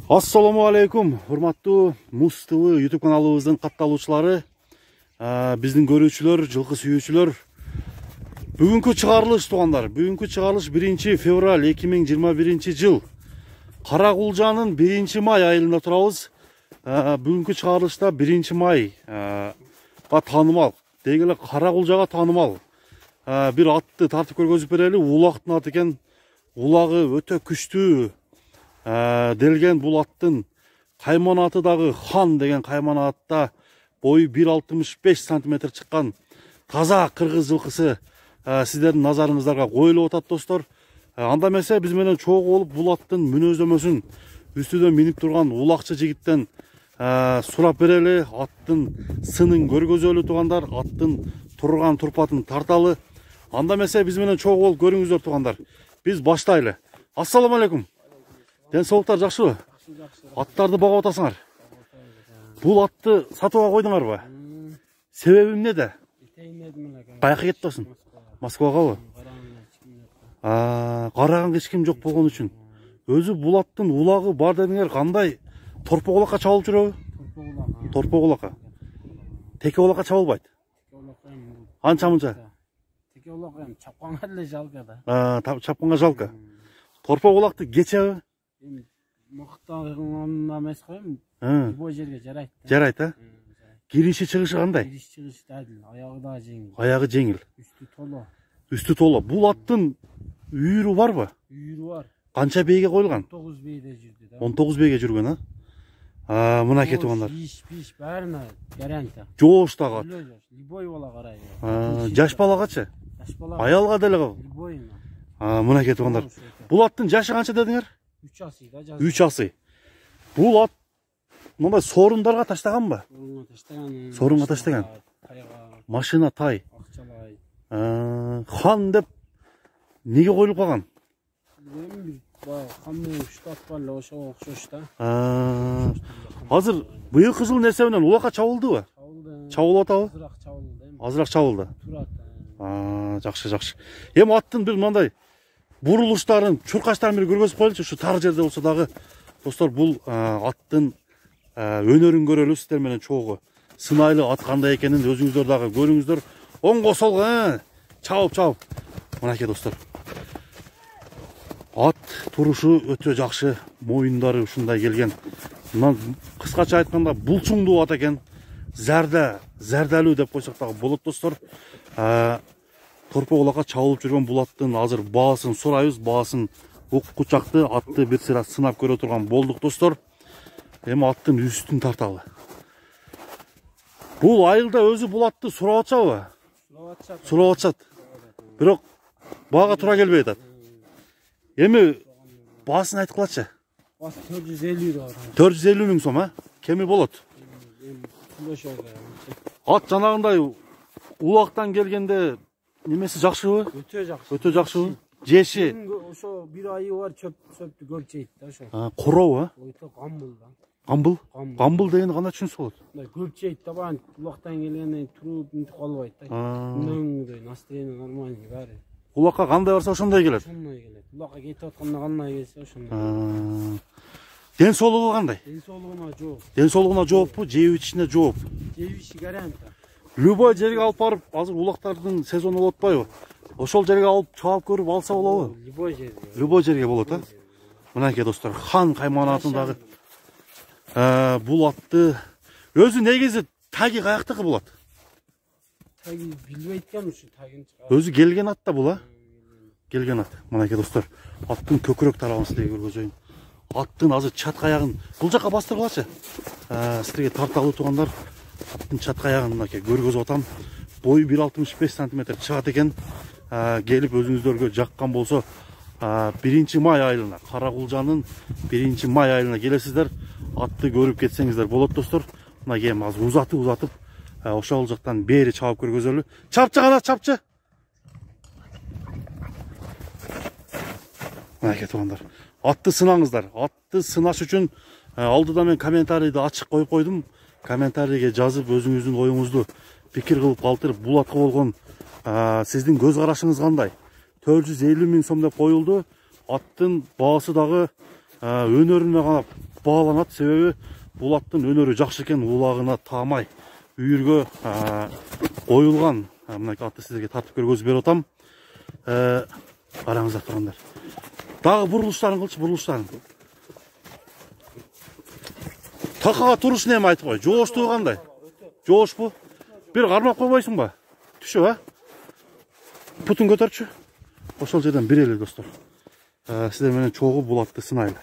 Ассаламу алейкум, урматтуу Муз ТВ YouTube каналыбыздын катталуучулары, биздин көрүүчүлөр, жылкы сүйүүчүлөр. Бүгүнкү чыгарылыш туугандар, бүгүнкү чыгарылыш 1 февраль 2021 жыл. Каракулжанын 1 май айылында турабыз. Бүгүнкү чыгарылышта 1 майга таанымал, дегеле Каракулжага таанымал бир атты тартып көргөзүп берели. Улактын аты экен. Улагы өтө күчтүү делген бул аттын кайманаты дагы хан деген кайманатта бою 1,65 см чыккан таза кыргыз жылкысы сиздердин назарыңыздарга коюлуп атат достор. Анда эмесе биз менен чогуу болуп бул аттын мүнөздөмөсүн үстүдөн минип турган улакчы жигиттен сурап берели. Аттын сынын көргөзөлү туугандар, аттын турган турпатын тарталы. Анда эмесе биз менен чогуу болуп көрүңүздөр туугандар. Биз баштайлы. Ассаламу алейкум. Ден соолуктар жакшыбы? Аттарды багып атасыңар. Бул атты сатууга койдуңарбы? Себеби эмнеде? Каяка кетип атасың? Москвагабы? Караганга эч ким жок болгон үчүн. Өзү бул аттын улагы бар дедиңер, кандай? Торпо кулакка чабылып жүрөбү? Торпо кулакка. Теке кулакка чабылбайт. Анча мынча. Теке кулакка чапканга эле жалка да. Чапканга жалка. Торпо кулакты кечеби? Мактаган эмес го, любой жерге жарайт. Жарайт, а? Кириши чыгышы кандай? Кириш чыгышы дадил, аягы да жеңил. Аягы жеңил. Үстү толо. Үстү толо. Бул аттын үйүрү барбы? Үйүрү бар. Канча бейге коюлган? 19 бейде жүрдү да. 19 бейге жүргөн, а? Мына кетип алгандар. Пиш баарына гаранта. Жоош дагы ат. Любой бала карайбы. Жаш балагачы? Жаш бала. Аялга деле. Любой. Мына кетип алгандар. Бул аттын жашы канча дедиңер? 3 асый да жазды. 3 асый. Бул ат мындай сорундарга таштаганбы? Сорунга таштаган. Машина тай. Акчалай. Хан деп неге коюлуп калган? Хан менен штат бар эле ошого окшош да. Азыр быйылкы жылдын эсебинен улакка чабылдыбы? Чабылып атабы? Азыраак чабылды. Азыраак чабылды. Турат. Жакшы, жакшы. Эми аттын бир мындай бурулуштарын, чуркачтарын бир көргөзүп коелучу. Ушу тар жерде болсо дагы достор, бул аттын өнөрүн көрөлү сиздер менен чогуу. Сынайлы ат кандай экенин өзүңүздөр дагы көрүңүздөр. Оңго солго чабып. Мынакей достор. Ат турушу өтө жакшы, моюндары ушундай келген. Мына кыскача айтканда булчуңдуу ат экен. Зардалуу деп койсок дагы болот достор. Торпо кулакка чабылып жүргөн бул аттын азыр баасын сурайбыз, баасын уккучакты атты бир сыйра сынап көрө турган болдук достор. Эми аттын үстүн тарталы. Бул айылда өзү бул атты сурап атчабы? Сурап атышат. Бирок баага туура келбей атат. Эми баасын айткылачы. Баасы 450 да. 450 миң сом, кеми болот. Ат жанагындай улактан келгенде немеси жакшыбы? Өтө жакшы. Өтө жакшыбы? Жеши. Ошо бир айы бар, чөптү көп жейт да ошо. Коробу, Өтө камбыл да. Камбыл? Камбыл дегенди кандай түшүнсө болот? Көп жейт да, баян улактан келгенден туруп мынтип калбайт да. Мындай настроение нормальный баары. Улакка кандай барса ошондой келет. Ошондой келет. Улакка кетип атканда кандай келсе ошондой. Ден соолугу кандай? Ден соолугуна жооп. Ден соолугуна жооппу, жеп ичине жооп. Жеп ичи гаранта. Любой жерге алып барып, азыр улактардын сезону болуп атпайбы? Ошол жерге алып чаап көрүп алса болобу? Любой жерге. Любой жерге болот, Мынакей достор, хан кайманатындагы бул атты өзү негизи таги каяктыкы болот? Таги билбейт экен ушу тагын чыгар. Өзү келген ат да бул, Келген ат. Мынакей достор, аттын көкүрөк тарабын силерге көргөзөйүн. Аттын азыр чатка аягын бул жака бастыргылачы. Силерге тарталуу туугандар, аттын чатка аягын мынакей көргөзүп атам. Бою 1,65 см чыгат экен. Келип өзүңүздөргө жаккан болсо 1 май айылына, Каракулжанын 1 май айылына келесиздер. Атты көрүп кетсеңиздер болот достор. Мына кем азыр узатып ошол жактан бери чабып көргөзөлү. Чапчы кана, чапчы. Мынакей туугандар. Атты сынаңыздар. Атты сынаш үчүн алдыда мен комментарийди ачык коюп койдум. Комментарийге жазып өзүңүздүн оюңузду пикир кылып калтырып, бул атка болгон сиздин көз карашыңыз кандай? 450 миң сом деп коюлду. Аттын баасы дагы өнөрүнө карап бааланат. Себеби бул аттын өнөрү жакшы экен, улагына таамай үйүргө коюлган. Мынакей атты сиздерге тартып көргөзүп берип атам. Караңыздар тугандар. Дагы бурулуштарын кылчы, бурулуштарын. Такага туруш неме айтып кой. Жооштугу кандай? Жоошпу? Бир кармап койбойсуң ба? Түшүп, Путун көтөрчү. Ошол жерден бир эле достор. Сиздер менен чогуу бул атты сынайлы.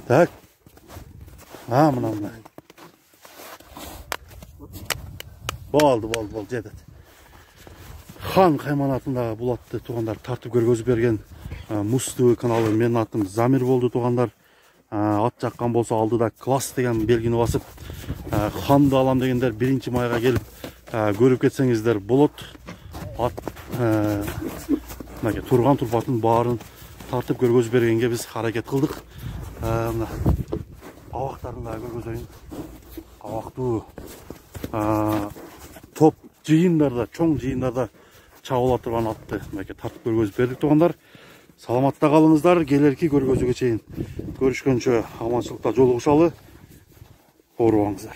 Так. Мына. Болду, жетет. Хан кайманатындагы бул атты тугандар тартып көргөзүп берген Муз ТВ каналы. Менин атым Замир болду тугандар. Ат жаккан болсо алдыда класс деген белгини басып, ханды алам дегендер 1-майга келип көрүп кетсеңиздер болот. Ат мынакей турган турпатын баарын тартып көргөзүп бергенге биз аракет кылдык. Мына абактарын да көргөзөйүн. Абактуу топ жыйындарда, чоң жыйындарда чабыла турган атты мынакей тартып көргөзүп бердик тугандар. Саламатта калыңыздар. Келерки көргөзүүгө чейин көрүшкөнчө аманчылыкта жолугушалы. Оорубаңыздар.